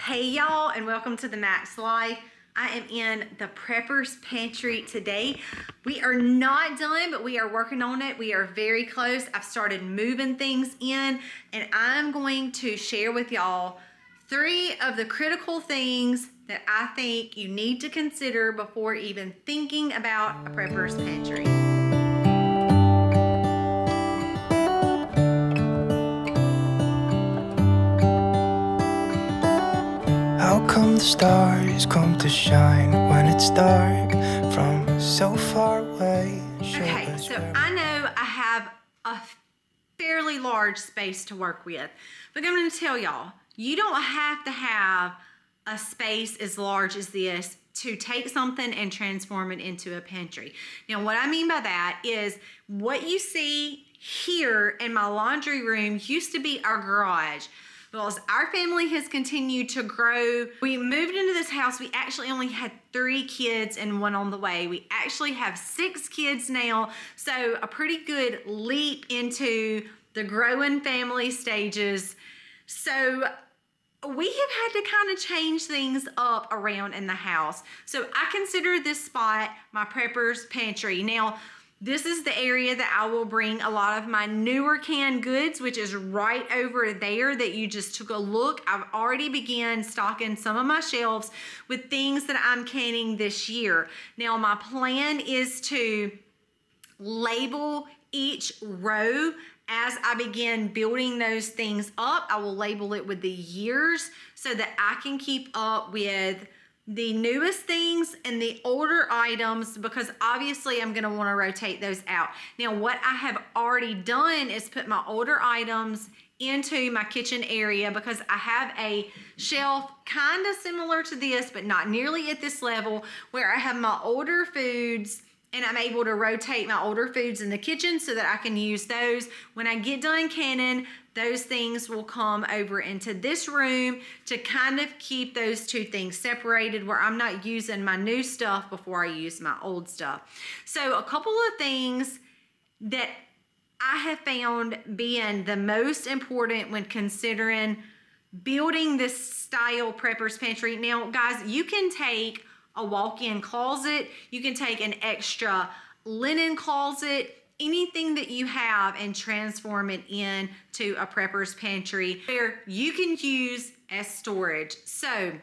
Hey y'all, and welcome to the Max Life. I am in the Prepper's Pantry today. We are not done, but we are working on it. We are very close. I've started moving things in, and I'm going to share with y'all 3 of the critical things that I think you need to consider before even thinking about a Prepper's Pantry. How come the stars come to shine when it's dark from so far away? Okay, so I know I have a fairly large space to work with, but I'm going to tell y'all, you don't have to have a space as large as this to take something and transform it into a pantry. Now, what I mean by that is what you see here in my laundry room used to be our garage. Well, as our family has continued to grow, we moved into this house. We actually only had 3 kids and 1 on the way. We actually have 6 kids now, so a pretty good leap into the growing family stages. So we have had to kind of change things up around in the house. So I consider this spot my Prepper's Pantry. Now, this is the area that I will bring a lot of my newer canned goods, which is right over there that you just took a look. I've already began stocking some of my shelves with things that I'm canning this year. Now, my plan is to label each row as I begin building those things up. I will label it with the years so that I can keep up with the newest things and the older items, because obviously I'm going to want to rotate those out. Now, what I have already done is put my older items into my kitchen area, because I have a shelf kind of similar to this, but not nearly at this level, where I have my older foods, and I'm able to rotate my older foods in the kitchen so that I can use those. When I get done canning, those things will come over into this room to kind of keep those 2 things separated, where I'm not using my new stuff before I use my old stuff. So a couple of things that I have found being the most important when considering building this style Prepper's Pantry. Now, guys, you can take a walk-in closet, you can take an extra linen closet, anything that you have, and transform it into a Prepper's Pantry where you can use as storage. So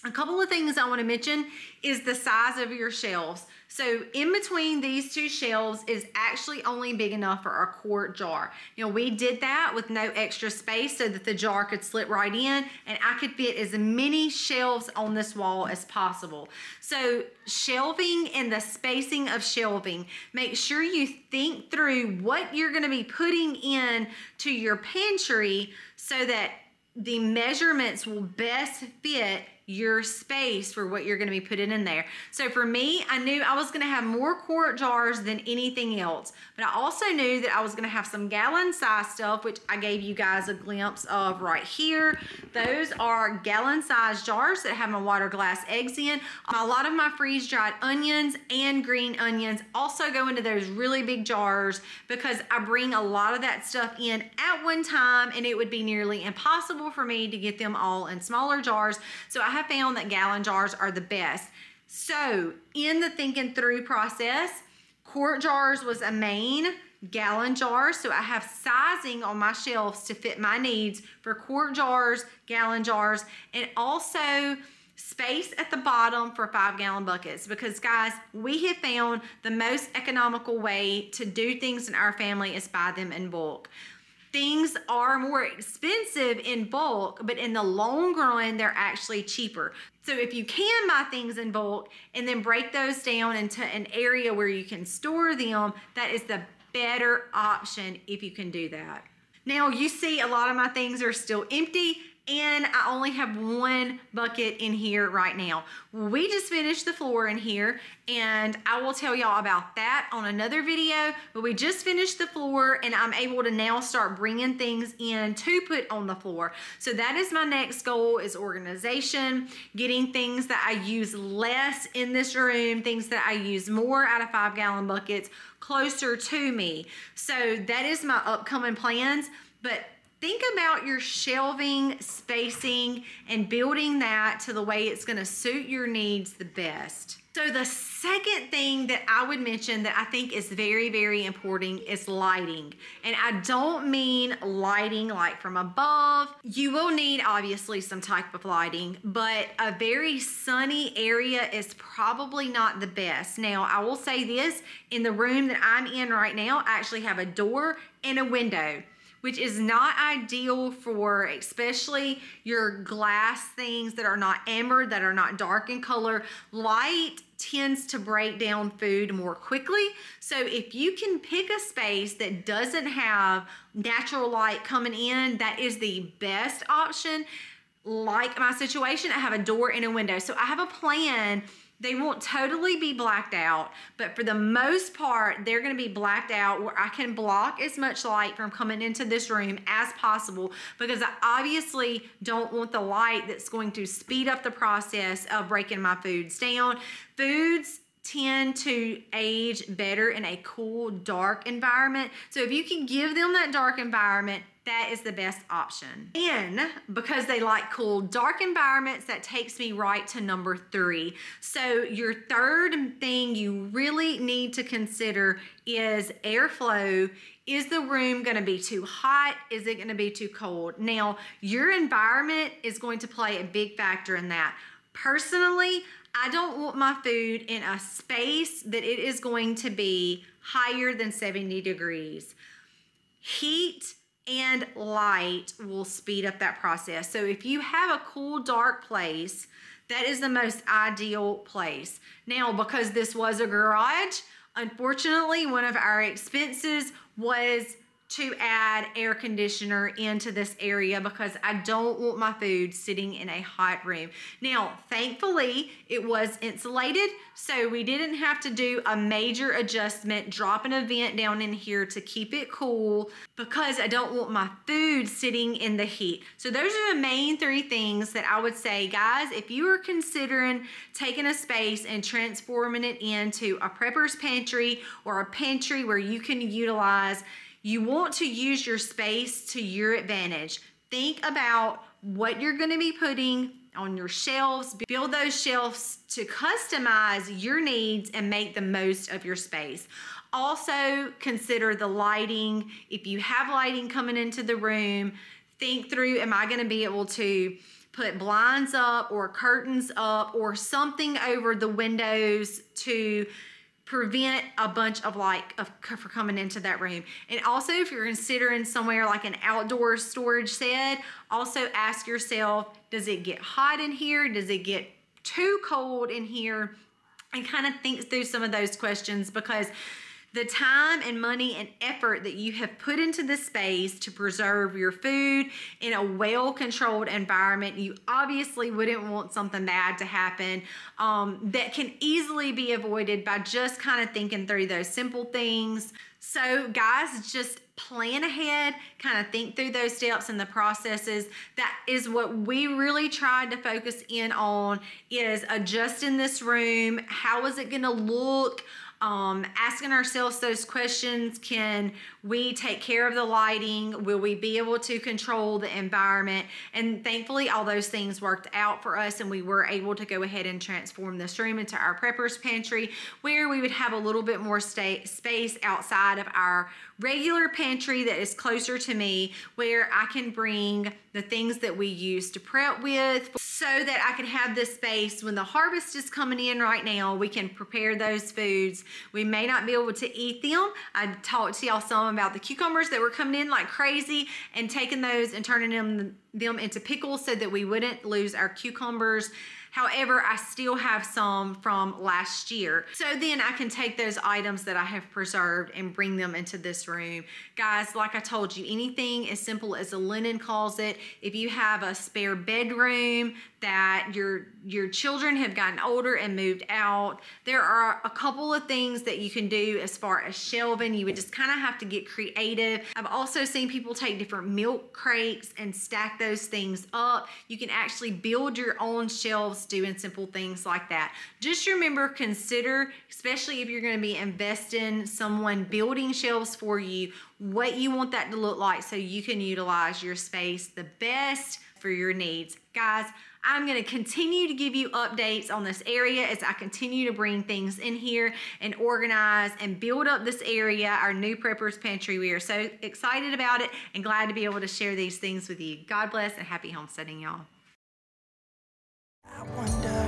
a couple of things I want to mention is the size of your shelves. So in between these 2 shelves is actually only big enough for a quart jar. You know, we did that with no extra space so that the jar could slip right in, and I could fit as many shelves on this wall as possible. So shelving and the spacing of shelving, make sure you think through what you're going to be putting in to your pantry so that the measurements will best fit your space for what you're going to be putting in there. So for me, I knew I was going to have more quart jars than anything else, but I also knew that I was going to have some gallon size stuff, which I gave you guys a glimpse of right here. Those are gallon size jars that have my water glass eggs in. A lot of my freeze dried onions and green onions also go into those really big jars, because I bring a lot of that stuff in at one time, and it would be nearly impossible for me to get them all in smaller jars. So I have found that gallon jars are the best. So in the thinking through process, quart jars was a main, gallon jars, so I have sizing on my shelves to fit my needs for quart jars, gallon jars, and also space at the bottom for 5-gallon buckets, because guys, we have found the most economical way to do things in our family is buy them in bulk. Things are more expensive in bulk, but in the long run, they're actually cheaper. So if you can buy things in bulk and then break those down into an area where you can store them, that is the better option if you can do that. Now, you see a lot of my things are still empty, and I only have 1 bucket in here right now. We just finished the floor in here, and I will tell y'all about that on another video, but we just finished the floor, and I'm able to now start bringing things in to put on the floor. So that is my next goal, is organization, getting things that I use less in this room, things that I use more out of 5-gallon buckets closer to me. So that is my upcoming plans. But think about your shelving, spacing, and building that to the way it's gonna suit your needs the best. So the second thing that I would mention that I think is very, very important is lighting. And I don't mean lighting like from above. You will need obviously some type of lighting, but a very sunny area is probably not the best. Now, I will say this, in the room that I'm in right now, I actually have a door and a window, which is not ideal for especially your glass things that are not amber, that are not dark in color. Light tends to break down food more quickly. So if you can pick a space that doesn't have natural light coming in, that is the best option. Like my situation, I have a door and a window. So I have a plan. They won't totally be blacked out, but for the most part, they're gonna be blacked out where I can block as much light from coming into this room as possible, because I obviously don't want the light that's going to speed up the process of breaking my foods down. Foods tend to age better in a cool, dark environment. So if you can give them that dark environment, that is the best option. And because they like cool, dark environments, that takes me right to number 3. So your third thing you really need to consider is airflow. Is the room gonna be too hot? Is it gonna be too cold? Now, your environment is going to play a big factor in that. Personally, I don't want my food in a space that it is going to be higher than 70 degrees. Heat and light will speed up that process. So if you have a cool, dark place, that is the most ideal place. Now, because this was a garage, unfortunately, one of our expenses was to add air conditioner into this area because I don't want my food sitting in a hot room. Now, thankfully, it was insulated, so we didn't have to do a major adjustment, dropping a vent down in here to keep it cool because I don't want my food sitting in the heat. So those are the main 3 things that I would say, guys, if you are considering taking a space and transforming it into a prepper's pantry or a pantry where you can utilize, you want to use your space to your advantage. Think about what you're going to be putting on your shelves. Build those shelves to customize your needs and make the most of your space. Also, consider the lighting. If you have lighting coming into the room, think through, am I going to be able to put blinds up or curtains up or something over the windows to prevent a bunch of light for coming into that room. And also, if you're considering somewhere like an outdoor storage shed, also ask yourself, does it get hot in here? Does it get too cold in here? And kind of think through some of those questions, because the time and money and effort that you have put into this space to preserve your food in a well-controlled environment, you obviously wouldn't want something bad to happen that can easily be avoided by just kind of thinking through those simple things. So guys, just plan ahead, kind of think through those steps and the processes. That is what we really tried to focus in on, is adjusting this room. How is it gonna look? Asking ourselves those questions. Can we take care of the lighting? Will we be able to control the environment? And thankfully, all those things worked out for us, and we were able to go ahead and transform this room into our prepper's pantry, where we would have a little bit more space outside of our regular pantry that is closer to me, where I can bring the things that we use to prep with, so that I can have this space when the harvest is coming in right now. We can prepare those foods. We may not be able to eat them. I talked to y'all some about the cucumbers that were coming in like crazy, and taking those and turning them into pickles so that we wouldn't lose our cucumbers. However, I still have some from last year. So then I can take those items that I have preserved and bring them into this room. Guys, like I told you, anything as simple as a linen closet. If you have a spare bedroom that your children have gotten older and moved out, there are a couple of things that you can do as far as shelving. You would just kind of have to get creative. I've also seen people take different milk crates and stack those things up. You can actually build your own shelves shelves, doing simple things like that. Just remember, consider, especially if you're going to be investing someone building shelves for you, what you want that to look like so you can utilize your space the best for your needs. Guys, I'm going to continue to give you updates on this area as I continue to bring things in here and organize and build up this area, our new preppers pantry. We are so excited about it and glad to be able to share these things with you. God bless and happy homesteading, y'all. I wonder